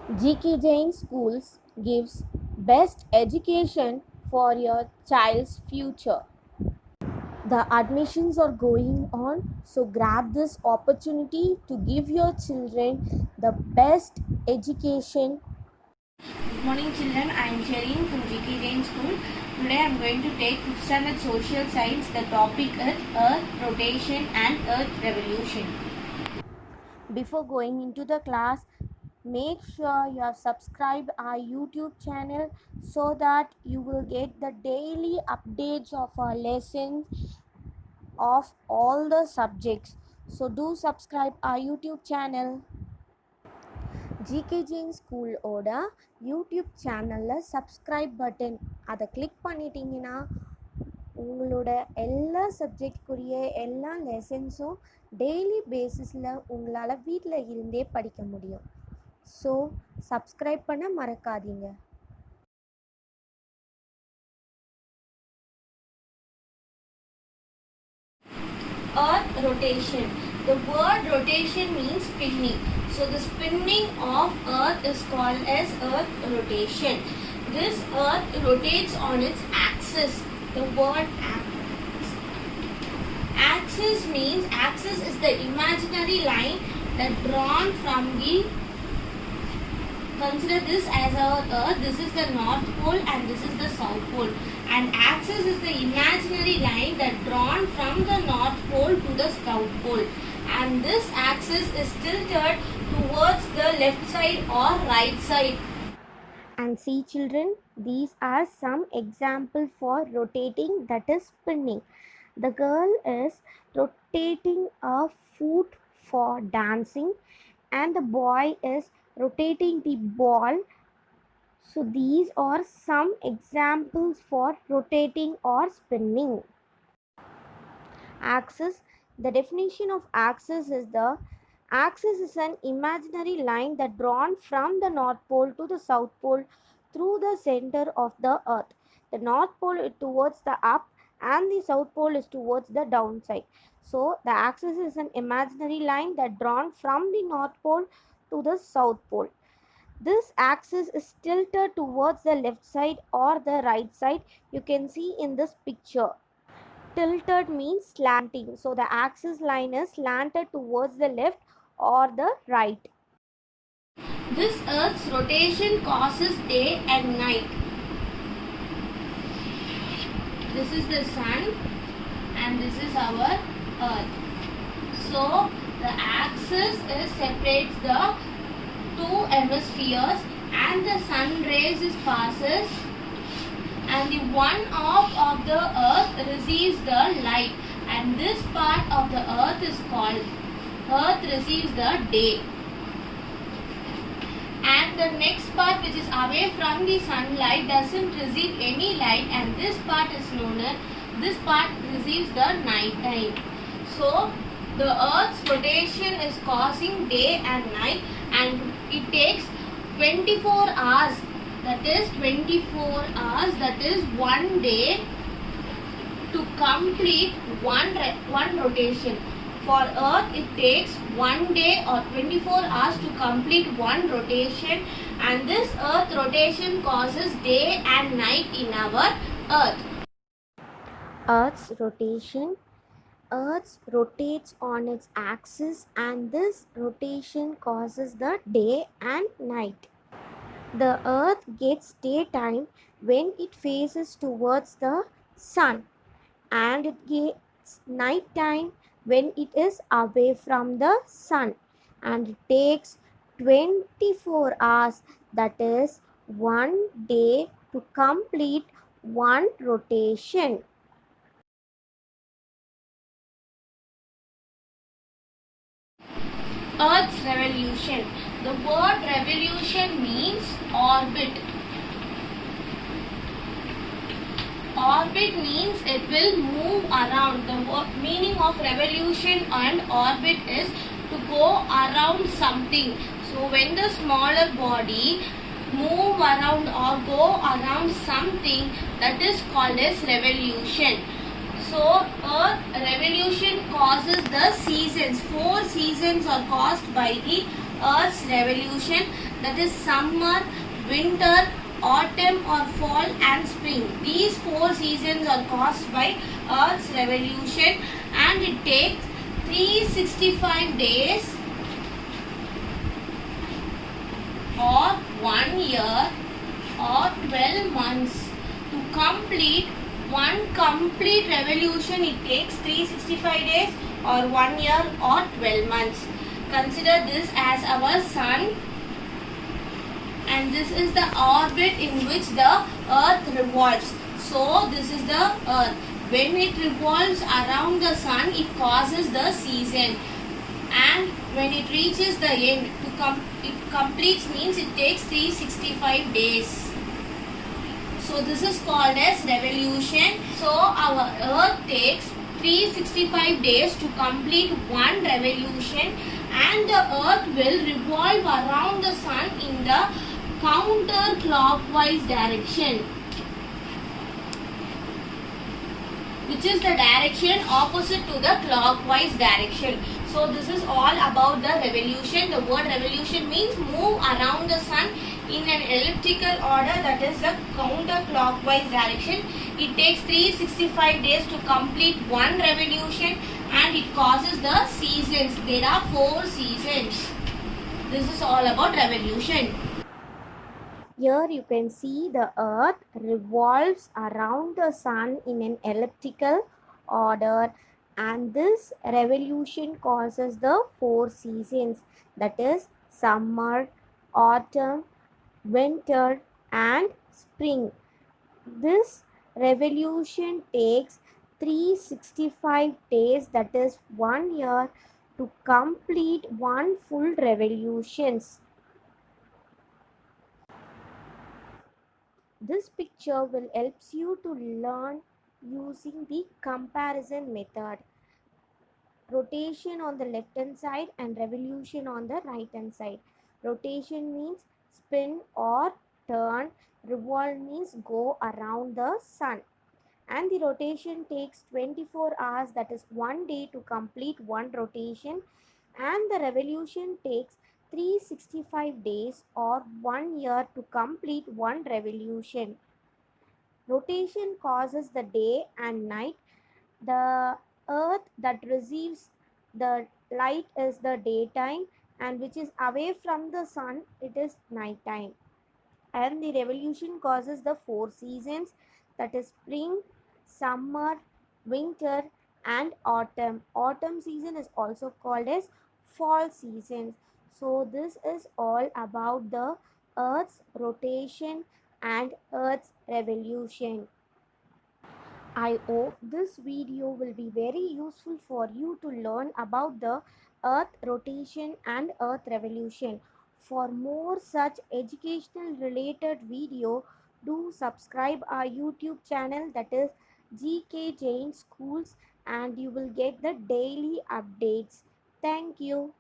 GK Jain Schools gives best education for your child's future. The admissions are going on, so grab this opportunity to give your children the best education. Good morning children, I am Shereen from GK Jain School. Today I am going to take 5th standard social science. The topic is Earth rotation and Earth revolution. Before going into the class, make sure you have subscribed our YouTube channel so that you will get the daily updates of our lessons of all the subjects. So do subscribe our YouTube channel. GK Jain ஸ்கூலோட YouTube சேனலில் subscribe button அதை click பண்ணிட்டீங்கன்னா உங்களோட எல்லா சப்ஜெக்ட்குரிய எல்லா லெசன்ஸும் daily பேசிஸில் உங்களால் வீட்டில் இருந்தே படிக்க முடியும். ஸோ சப்ஸ்கிரைப் பண்ண மறக்காதீங்க. Earth rotation. The word rotation means spinning. So the spinning of Earth is called as Earth rotation. This Earth rotates on its axis. The word axis means axis is the imaginary line that drawn from the, consider this as our Earth. This is the North Pole and this is the South Pole. And axis is the imaginary line that drawn from the North Pole to the South Pole. And this axis is tilted towards the left side or right side. And see children, these are some examples for rotating, that is spinning. The girl is rotating a foot for dancing and the boy is rotating the ball. So these are some examples for rotating or spinning. Axis. The definition of axis is the axis is an imaginary line that drawn from the North Pole to the South Pole through the center of the Earth. The North Pole is towards the up and the South Pole is towards the downside. So the axis is an imaginary line that drawn from the North Pole to the South Pole. This axis is tilted towards the left side or the right side. You can see in this picture. Tilted means slanting. So the axis line is slanted towards the left or the right. This Earth's rotation causes day and night. This is the sun and this is our Earth. So the axis separates the two hemispheres and the sun rays passes and the one half of the Earth receives the light and this part of the Earth is called Earth receives the day. And the next part which is away from the sunlight doesn't receive any light and this part is known as, this part receives the night time. So the Earth's rotation is causing day and night and it takes 24 hours, that is 24 hours, that is one day to complete one rotation. For Earth it takes one day or 24 hours to complete one rotation and this Earth rotation causes day and night in our Earth. Earth's rotation. Earth rotates on its axis and this rotation causes the day and night. The Earth gets daytime when it faces towards the sun and it gets nighttime when it is away from the sun and it takes 24 hours, that is one day, to complete one rotation. Earth's revolution. The word revolution means orbit. Orbit means it will move around. The meaning of revolution and orbit is to go around something. So when the smaller body move around or go around something, that is called as revolution. So Earth revolution causes the seasons. 4 seasons are caused by the Earth's revolution, that is summer, winter, autumn or fall and spring. These 4 seasons are caused by Earth's revolution, and it takes 365 days or 1 year or 12 months to complete one complete revolution. It takes 365 days or 1 year or 12 months. Consider this as our sun, and this is the orbit in which the earth revolves. So this is the earth. When it revolves around the sun, it causes the season, and when it reaches the end, it completes means it takes 365 days. So this is called as revolution. So our earth takes 365 days to complete one revolution, and the earth will revolve around the sun in the counterclockwise direction, which is the direction opposite to the clockwise direction. So this is all about the revolution. The word revolution means move around the sun in an elliptical order, that is the counterclockwise direction. It takes 365 days to complete one revolution, and it causes the seasons. There are 4 seasons. This is all about revolution. Here you can see the earth revolves around the sun in an elliptical order, and this revolution causes the 4 seasons, that is summer, autumn, winter and spring. This revolution takes 365 days, that is 1 year, to complete one full revolutions. This picture will help you to learn using the comparison method. Rotation on the left hand side and revolution on the right hand side. Rotation means spin or turn. Revolve means go around the sun. And the rotation takes 24 hours, that is 1 day, to complete one rotation. And the revolution takes 365 days or 1 year to complete one revolution. Rotation causes the day and night. The earth that receives the light is the daytime, and which is away from the sun, it is nighttime. And the revolution causes the 4 seasons, that is spring, summer, winter and autumn. Autumn season is also called as fall season. So this is all about the earth's rotation and earth's revolution. I hope this video will be very useful for you to learn about the earth rotation and earth revolution. For more such educational related video, do subscribe our YouTube channel, that is GK Jain Schools, and you will get the daily updates. Thank you.